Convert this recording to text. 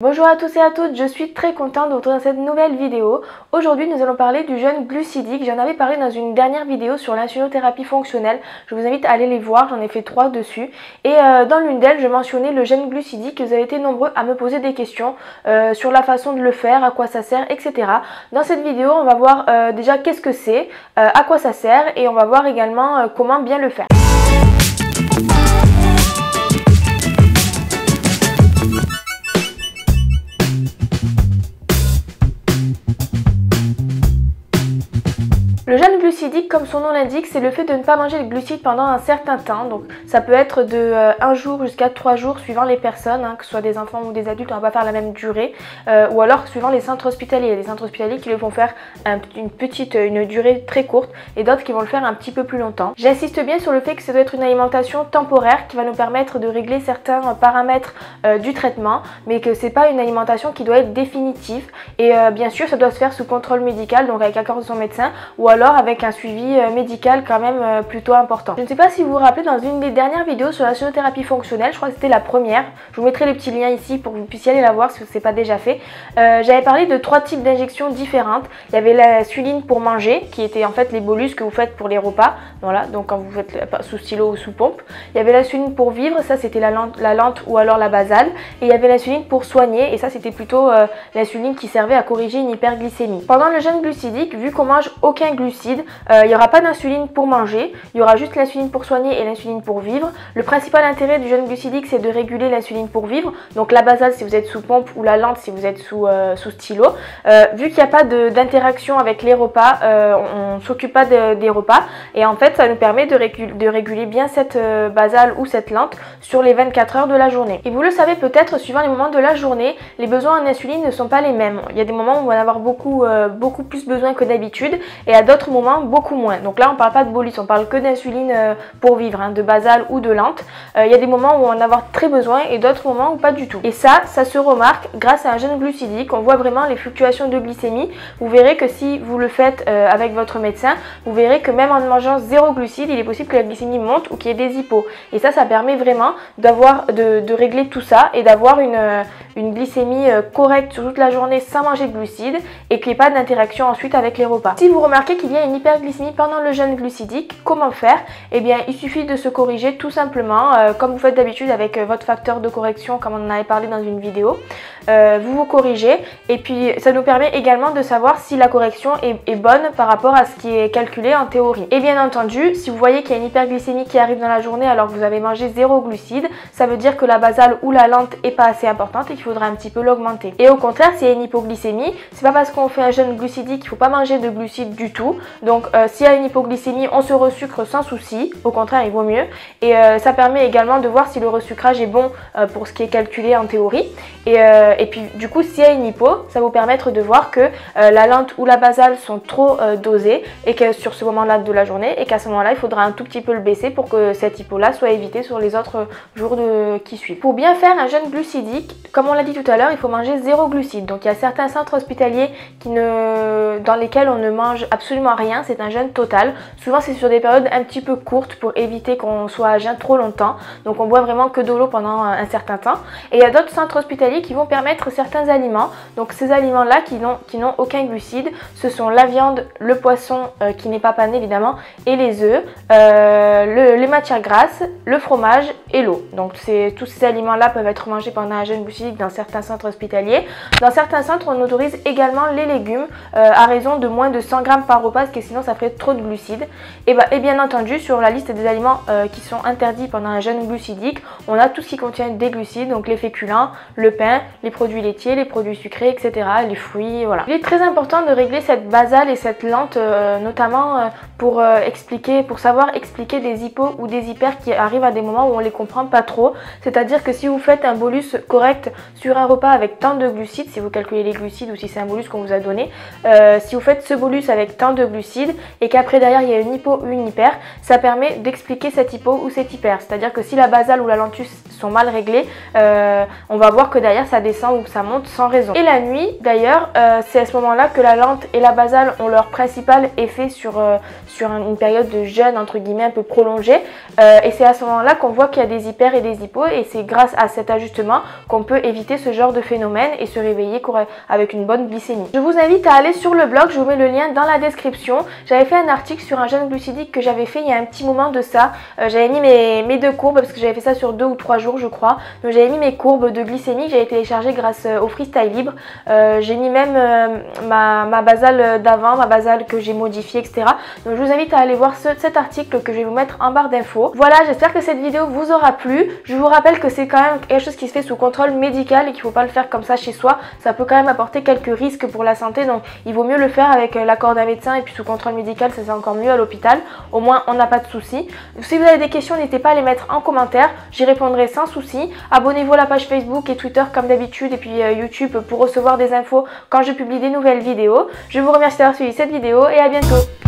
Bonjour à tous et à toutes, je suis très contente de vous retrouver dans cette nouvelle vidéo. Aujourd'hui nous allons parler du jeûne glucidique. J'en avais parlé dans une dernière vidéo sur l'insulinothérapie fonctionnelle. Je vous invite à aller les voir, j'en ai fait 3 dessus. Et dans l'une d'elles, je mentionnais le jeûne glucidique. Vous avez été nombreux à me poser des questions sur la façon de le faire, à quoi ça sert, etc. Dans cette vidéo, on va voir déjà qu'est-ce que c'est, à quoi ça sert et on va voir également comment bien le faire. Le jeûne glucidique, comme son nom l'indique, c'est le fait de ne pas manger de glucides pendant un certain temps. Donc ça peut être de 1 jour jusqu'à 3 jours suivant les personnes, que ce soit des enfants ou des adultes, on ne va pas faire la même durée. Ou alors suivant les centres hospitaliers. Il y a des centres hospitaliers qui le vont faire une durée très courte et d'autres qui vont le faire un petit peu plus longtemps. J'insiste bien sur le fait que ça doit être une alimentation temporaire qui va nous permettre de régler certains paramètres du traitement, mais que c'est pas une alimentation qui doit être définitive. Et bien sûr, ça doit se faire sous contrôle médical, donc avec l'accord de son médecin, ou alors avec un suivi médical quand même plutôt important. Je ne sais pas si vous vous rappelez, dans une des dernières vidéos sur la l'insulinothérapie fonctionnelle, je crois que c'était la première, je vous mettrai les petits liens ici pour que vous puissiez aller la voir si ce n'est pas déjà fait. J'avais parlé de 3 types d'injections différentes. Il y avait l'insuline pour manger, qui était en fait les bolus que vous faites pour les repas, voilà, donc quand vous faites sous stylo ou sous pompe. Il y avait l'insuline pour vivre, ça c'était la lente ou alors la basale, et il y avait l'insuline pour soigner, et ça c'était plutôt l'insuline qui servait à corriger une hyperglycémie. Pendant le jeûne glucidique, vu qu'on mange aucun glucide, il n'y aura pas d'insuline pour manger, il y aura juste l'insuline pour soigner et l'insuline pour vivre. Le principal intérêt du jeûne glucidique, c'est de réguler l'insuline pour vivre, donc la basale si vous êtes sous pompe ou la lente si vous êtes sous stylo. Vu qu'il n'y a pas d'interaction avec les repas, on ne s'occupe pas des repas, et en fait ça nous permet de réguler bien cette basale ou cette lente sur les 24 heures de la journée. Et vous le savez peut-être, suivant les moments de la journée, les besoins en insuline ne sont pas les mêmes. Il y a des moments où on va en avoir beaucoup plus besoin que d'habitude, et à d'autres moments beaucoup moins. Donc là on ne parle pas de bolus, on parle que d'insuline pour vivre, de basale ou de lente. Il y a des moments où on en a avoir très besoin et d'autres moments où pas du tout. Et ça se remarque grâce à un jeûne glucidique. On voit vraiment les fluctuations de glycémie. Vous verrez que si vous le faites avec votre médecin, vous verrez que même en mangeant 0 glucides, il est possible que la glycémie monte ou qu'il y ait des hypos. Et ça permet vraiment de régler tout ça et d'avoir une glycémie correcte sur toute la journée sans manger de glucides et qu'il n'y ait pas d'interaction ensuite avec les repas. Si vous remarquez qu'il y a une hyperglycémie pendant le jeûne glucidique, comment faire? Eh bien, il suffit de se corriger tout simplement, comme vous faites d'habitude avec votre facteur de correction, comme on en avait parlé dans une vidéo. Vous vous corrigez et puis ça nous permet également de savoir si la correction est bonne par rapport à ce qui est calculé en théorie. Et bien entendu, si vous voyez qu'il y a une hyperglycémie qui arrive dans la journée alors que vous avez mangé 0 glucides, ça veut dire que la basale ou la lente n'est pas assez importante et qu'il faudra un petit peu l'augmenter. Et au contraire, s'il y a une hypoglycémie, c'est pas parce qu'on fait un jeûne glucidique qu'il ne faut pas manger de glucides du tout. Donc s'il y a une hypoglycémie, on se resucre sans souci, au contraire il vaut mieux. Et ça permet également de voir si le resucrage est bon pour ce qui est calculé en théorie. Et puis du coup, s'il y a une hypo, ça va vous permettre de voir que la lente ou la basale sont trop dosées et que sur ce moment-là de la journée, et qu'à ce moment-là, il faudra un tout petit peu le baisser pour que cette hypo-là soit évitée sur les autres jours qui suivent. Pour bien faire un jeûne glucidique, comme on l'a dit tout à l'heure, il faut manger 0 glucides. Donc il y a certains centres hospitaliers dans lesquels on ne mange absolument rien, c'est un jeûne total. Souvent c'est sur des périodes un petit peu courtes pour éviter qu'on soit à jeun trop longtemps. Donc on boit vraiment que de l'eau pendant un certain temps. Et il y a d'autres centres hospitaliers qui vont permettre certains aliments. Donc ces aliments-là qui n'ont aucun glucide, ce sont la viande, le poisson qui n'est pas pané évidemment, et les œufs, les matières grasses, le fromage et l'eau. Donc tous ces aliments-là peuvent être mangés pendant un jeûne glucidique dans certains centres hospitaliers. Dans certains centres, on autorise également les légumes à raison de moins de 100 grammes par repas, parce que sinon ça ferait trop de glucides. Et bien entendu, sur la liste des aliments qui sont interdits pendant un jeûne glucidique, on a tout ce qui contient des glucides, donc les féculents, le pain, les produits laitiers, les produits sucrés, etc., les fruits, voilà. Il est très important de régler cette basale et cette lente, notamment pour savoir expliquer des hypos ou des hyper qui arrivent à des moments où on les comprend pas trop. C'est-à-dire que si vous faites un bolus correct sur un repas avec tant de glucides, si vous calculez les glucides ou si c'est un bolus qu'on vous a donné, si vous faites ce bolus avec tant de glucides et qu'après derrière il y a une hypo ou une hyper, ça permet d'expliquer cette hypo ou cette hyper. C'est-à-dire que si la basale ou la lentus sont mal réglées, on va voir que derrière ça descend ou ça monte sans raison. Et la nuit d'ailleurs, c'est à ce moment-là que la lente et la basale ont leur principal effet sur une période de jeûne entre guillemets un peu prolongée, et c'est à ce moment-là qu'on voit qu'il y a des hyper et des hypos, et c'est grâce à cet ajustement qu'on peut éviter éviter ce genre de phénomène et se réveiller avec une bonne glycémie. Je vous invite à aller sur le blog, je vous mets le lien dans la description. J'avais fait un article sur un jeûne glucidique que j'avais fait il y a un petit moment de ça. J'avais mis mes deux courbes parce que j'avais fait ça sur 2 ou 3 jours je crois. Donc j'avais mis mes courbes de glycémie que j'avais téléchargées grâce au Freestyle Libre. J'ai mis même ma basale d'avant, ma basale que j'ai modifiée, etc. Donc je vous invite à aller voir cet article que je vais vous mettre en barre d'infos. Voilà, j'espère que cette vidéo vous aura plu. Je vous rappelle que c'est quand même quelque chose qui se fait sous contrôle médical et qu'il ne faut pas le faire comme ça chez soi. Ça peut quand même apporter quelques risques pour la santé, donc il vaut mieux le faire avec l'accord d'un médecin et puis sous contrôle médical, ça c'est encore mieux à l'hôpital. Au moins on n'a pas de soucis. Si vous avez des questions, n'hésitez pas à les mettre en commentaire, j'y répondrai sans souci. Abonnez-vous à la page Facebook et Twitter comme d'habitude et puis YouTube pour recevoir des infos quand je publie des nouvelles vidéos. Je vous remercie d'avoir suivi cette vidéo et à bientôt.